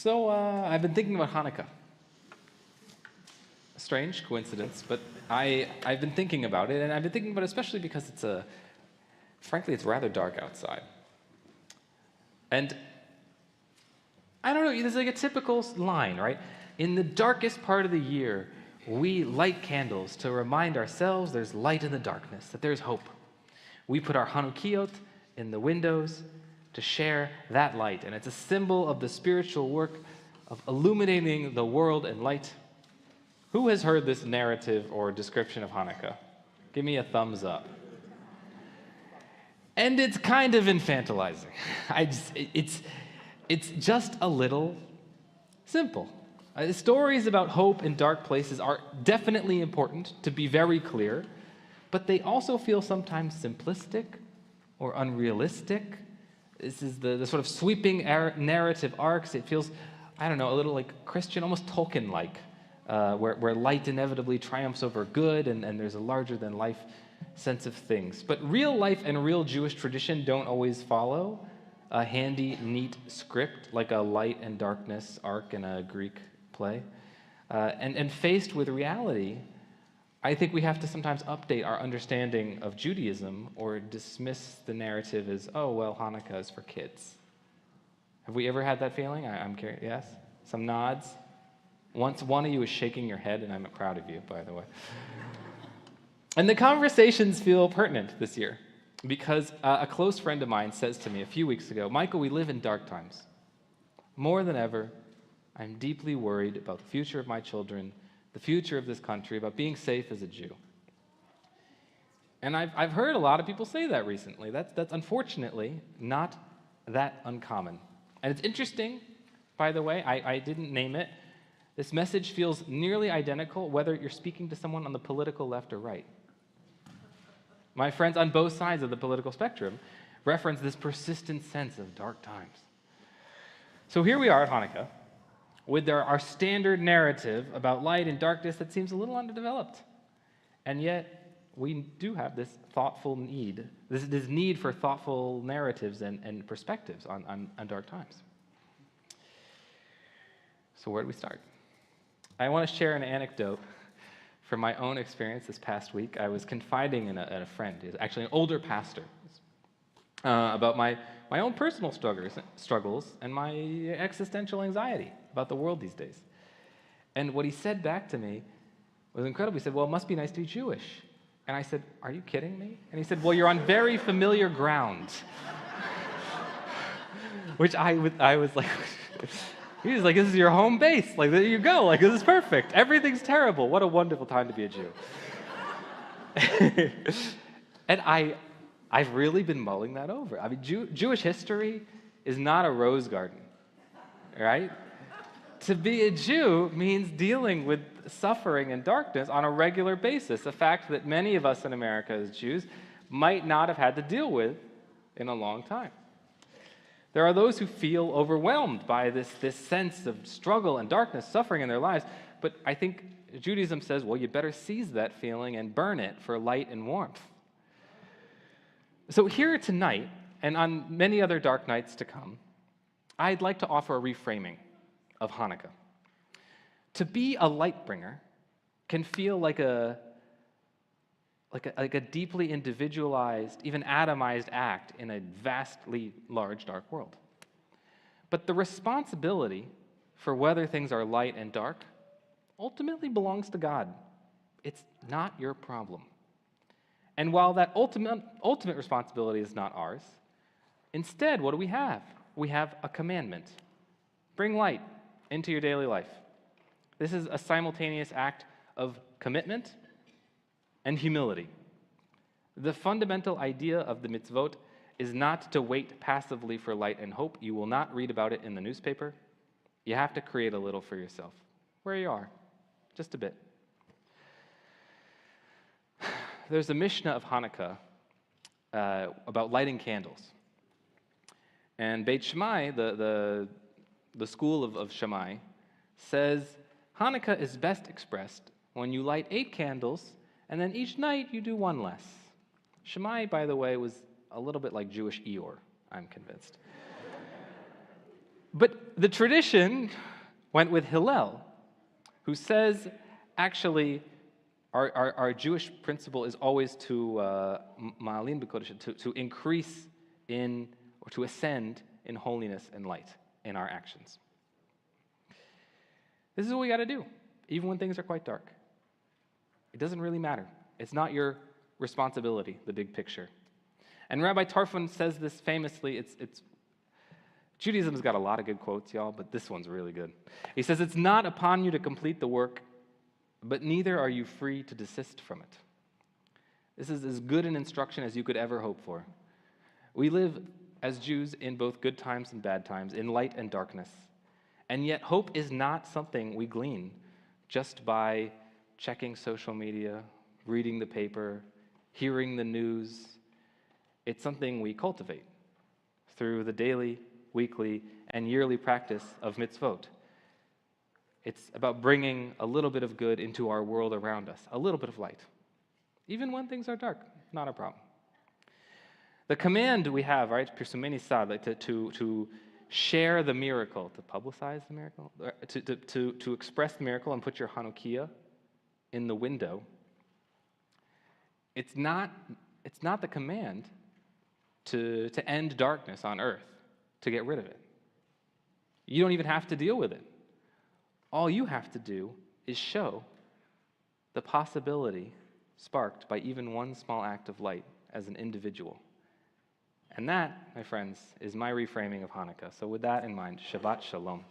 I've been thinking about Hanukkah. A strange coincidence, but I've been thinking about it, and I've been thinking about it especially because frankly, it's rather dark outside. And I don't know, there's like a typical line, right? In the darkest part of the year, we light candles to remind ourselves there's light in the darkness, that there's hope. We put our Hanukkah in the windows to share that light, and it's a symbol of the spiritual work of illuminating the world in light. Who has heard this narrative or description of Hanukkah? Give me a thumbs up. And it's kind of infantilizing. It's just a little simple. Stories about hope in dark places are definitely important, to be very clear, but they also feel sometimes simplistic or unrealistic. This is the sort of sweeping narrative arcs. It feels, I don't know, a little like Christian, almost Tolkien-like, where light inevitably triumphs over good and there's a larger-than-life sense of things. But real life and real Jewish tradition don't always follow a handy, neat script like a light and darkness arc in a Greek play. And faced with reality, I think we have to sometimes update our understanding of Judaism or dismiss the narrative as, oh, well, Hanukkah is for kids. Have we ever had that feeling? I'm curious. Yes? Some nods? Once one of you is shaking your head, and I'm proud of you, by the way. And the conversations feel pertinent this year because a close friend of mine says to me a few weeks ago, Michael, we live in dark times. More than ever, I'm deeply worried about the future of my children, the future of this country, about being safe as a Jew. And I've heard a lot of people say that recently. That's unfortunately not that uncommon. And it's interesting, by the way, I didn't name it. This message feels nearly identical whether you're speaking to someone on the political left or right. My friends on both sides of the political spectrum reference this persistent sense of dark times. So here we are at Hanukkah with our standard narrative about light and darkness that seems a little underdeveloped. And yet, we do have this thoughtful need, this need for thoughtful narratives and perspectives on dark times. So where do we start? I want to share an anecdote from my own experience this past week. I was confiding in a friend, he's actually an older pastor, about my own personal struggles and my existential anxiety about the world these days. And what he said back to me was incredible. He said, well, it must be nice to be Jewish. And I said, are you kidding me? And he said, well, you're on very familiar ground. Which I was like, he was like, this is your home base. Like, there you go. Like, this is perfect. Everything's terrible. What a wonderful time to be a Jew. And I've really been mulling that over. I mean, Jewish history is not a rose garden, right? To be a Jew means dealing with suffering and darkness on a regular basis, a fact that many of us in America as Jews might not have had to deal with in a long time. There are those who feel overwhelmed by this sense of struggle and darkness, suffering in their lives, but I think Judaism says, well, you better seize that feeling and burn it for light and warmth. So here tonight, and on many other dark nights to come, I'd like to offer a reframing of Hanukkah. To be a light bringer can feel like a deeply individualized, even atomized act in a vastly large dark world. But the responsibility for whether things are light and dark ultimately belongs to God. It's not your problem. And while that ultimate responsibility is not ours, instead, what do we have? We have a commandment. Bring light into your daily life. This is a simultaneous act of commitment and humility. The fundamental idea of the mitzvot is not to wait passively for light and hope. You will not read about it in the newspaper. You have to create a little for yourself, where you are, just a bit. There's a Mishnah of Hanukkah about lighting candles. And Beit Shammai, the school of Shammai, says Hanukkah is best expressed when you light 8 candles, and then each night you do 1 less. Shammai, by the way, was a little bit like Jewish Eeyore, I'm convinced. But the tradition went with Hillel, who says, actually, our Jewish principle is always to ma'alin b'kodesh, to increase in, or to ascend in holiness and light in our actions. This is what we got to do, even when things are quite dark. It doesn't really matter. It's not your responsibility, the big picture. And Rabbi Tarfon says this famously. Judaism's got a lot of good quotes, y'all, but this one's really good. He says, "It's not upon you to complete the work, but neither are you free to desist from it." This is as good an instruction as you could ever hope for. We live as Jews in both good times and bad times, in light and darkness. And yet hope is not something we glean just by checking social media, reading the paper, hearing the news. It's something we cultivate through the daily, weekly, and yearly practice of mitzvot. It's about bringing a little bit of good into our world around us, a little bit of light. Even when things are dark, not a problem. The command we have, right, pirsumei sad, like to share the miracle, to publicize the miracle, to express the miracle and put your Hanukkah in the window. It's not the command to end darkness on earth, to get rid of it. You don't even have to deal with it. All you have to do is show the possibility sparked by even one small act of light as an individual. And that, my friends, is my reframing of Hanukkah. So with that in mind, Shabbat Shalom.